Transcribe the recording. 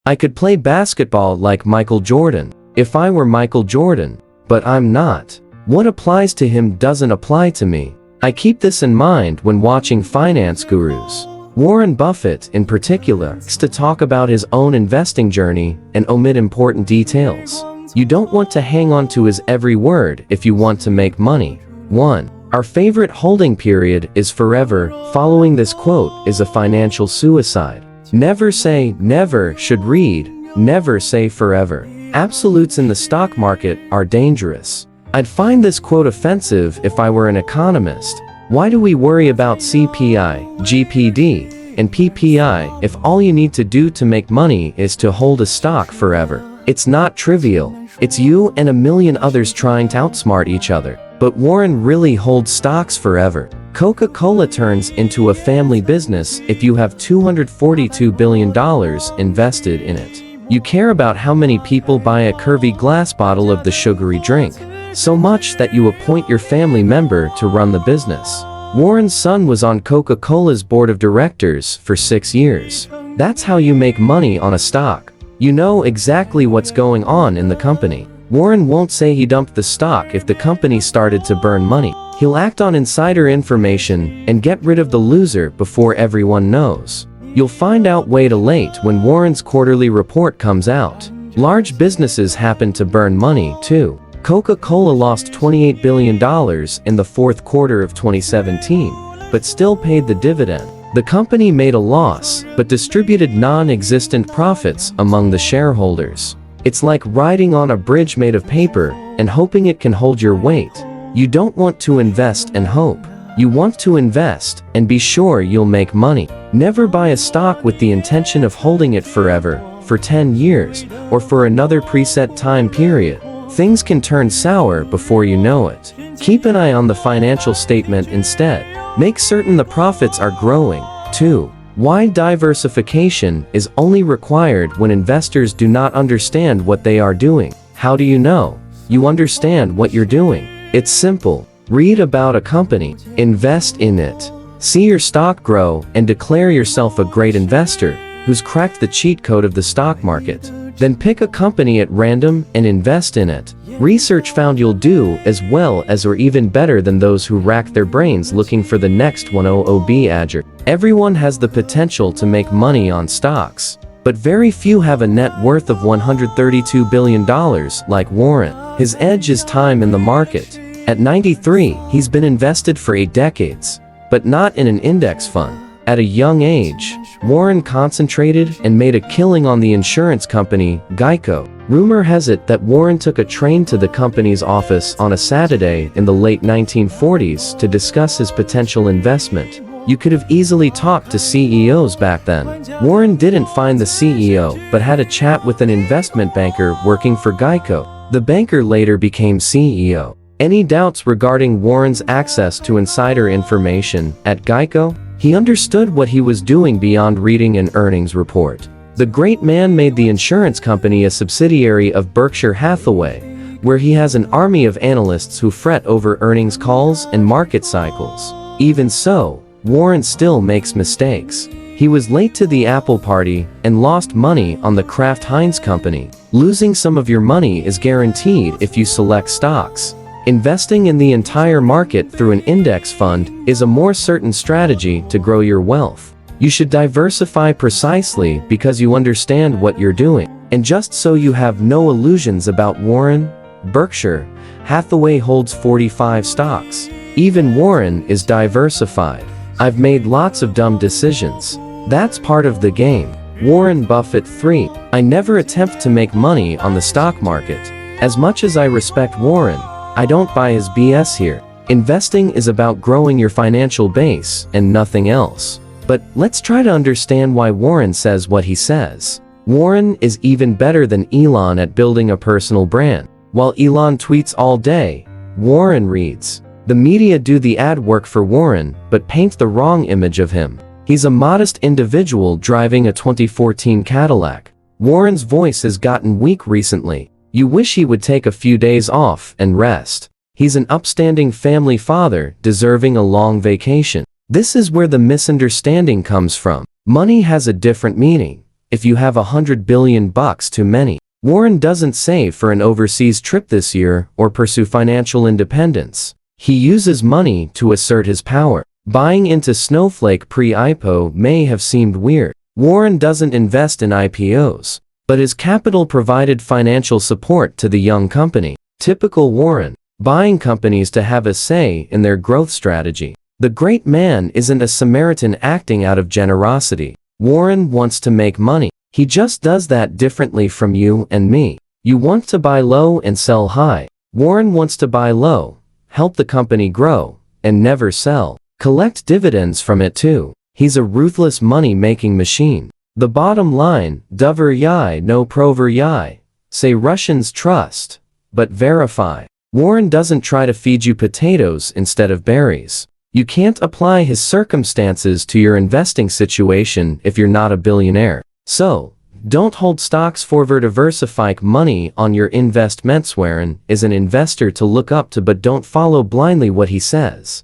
I could play basketball like Michael Jordan, if I were Michael Jordan, but I'm not. What applies to him doesn't apply to me. I keep this in mind when watching finance gurus. Warren Buffett, in particular, likes to talk about his own investing journey and omit important details. You don't want to hang on to his every word if you want to make money. 1. Our favorite holding period is forever. Following this quote is a financial suicide. Never say never should read, never say forever. Absolutes in the stock market are dangerous. I'd find this quote offensive if I were an economist. Why do we worry about CPI, GPD, and PPI if all you need to do to make money is to hold a stock forever? It's not trivial. It's you and a million others trying to outsmart each other. But Warren really holds stocks forever. Coca-Cola turns into a family business if you have $242 billion invested in it. You care about how many people buy a curvy glass bottle of the sugary drink, so much that you appoint your family member to run the business. Warren's son was on Coca-Cola's board of directors for 6 years. That's how you make money on a stock. You know exactly what's going on in the company. Warren won't say he dumped the stock if the company started to burn money. He'll act on insider information and get rid of the loser before everyone knows. You'll find out way too late when Warren's quarterly report comes out. Large businesses happen to burn money, too. Coca-Cola lost $28 billion in the fourth quarter of 2017, but still paid the dividend. The company made a loss, but distributed non-existent profits among the shareholders. It's like riding on a bridge made of paper and hoping it can hold your weight. You don't want to invest and hope. You want to invest and be sure you'll make money. Never buy a stock with the intention of holding it forever, for 10 years, or for another preset time period. Things can turn sour before you know it. Keep an eye on the financial statement instead. Make certain the profits are growing. 2. Why diversification is only required when investors do not understand what they are doing. How do you know you understand what you're doing? It's simple. Read about a company, invest in it, see your stock grow, and declare yourself a great investor who's cracked the cheat code of the stock market. Then pick a company at random and invest in it. Research found you'll do as well as or even better than those who rack their brains looking for the next 100B adger. Everyone has the potential to make money on stocks, but very few have a net worth of $132 billion like Warren. His edge is time in the market. At 93, he's been invested for 8 decades, but not in an index fund. At a young age, Warren concentrated and made a killing on the insurance company, Geico. Rumor has it that Warren took a train to the company's office on a Saturday in the late 1940s to discuss his potential investment. You could have easily talked to CEOs back then. Warren didn't find the CEO, but had a chat with an investment banker working for Geico. The banker later became CEO. Any doubts regarding Warren's access to insider information at Geico? He understood what he was doing beyond reading an earnings report. The great man made the insurance company a subsidiary of Berkshire Hathaway, where he has an army of analysts who fret over earnings calls and market cycles. Even so, Warren still makes mistakes. He was late to the Apple party and lost money on the Kraft Heinz company. Losing some of your money is guaranteed if you select stocks. Investing in the entire market through an index fund is a more certain strategy to grow your wealth. You should diversify precisely because you understand what you're doing. And just so you have no illusions about Warren, Berkshire Hathaway holds 45 stocks. Even Warren is diversified. I've made lots of dumb decisions. That's part of the game. Warren Buffett. 3. I never attempt to make money on the stock market. As much as I respect Warren, I don't buy his BS here. Investing is about growing your financial base and nothing else. But let's try to understand why Warren says what he says. Warren is even better than Elon at building a personal brand. While Elon tweets all day, Warren reads. The media do the ad work for Warren, but paint the wrong image of him. He's a modest individual driving a 2014 Cadillac. Warren's voice has gotten weak recently. You wish he would take a few days off and rest. He's an upstanding family father deserving a long vacation. This is where the misunderstanding comes from. Money has a different meaning. if you have $100 billion too many. Warren doesn't save for an overseas trip this year or pursue financial independence. He uses money to assert his power. Buying into Snowflake pre-IPO may have seemed weird. Warren doesn't invest in IPOs, but his capital provided financial support to the young company. Typical Warren, buying companies to have a say in their growth strategy. The great man isn't a Samaritan acting out of generosity. Warren wants to make money. He just does that differently from you and me. You want to buy low and sell high. Warren wants to buy low, help the company grow, and never sell. Collect dividends from it too. He's a ruthless money-making machine. The bottom line, dover'yai no prover'yai. Say Russians trust, but verify. Warren doesn't try to feed you potatoes instead of berries. You can't apply his circumstances to your investing situation if you're not a billionaire. So, don't hold stocks for diversify money on your investments. Warren is an investor to look up to, but don't follow blindly what he says.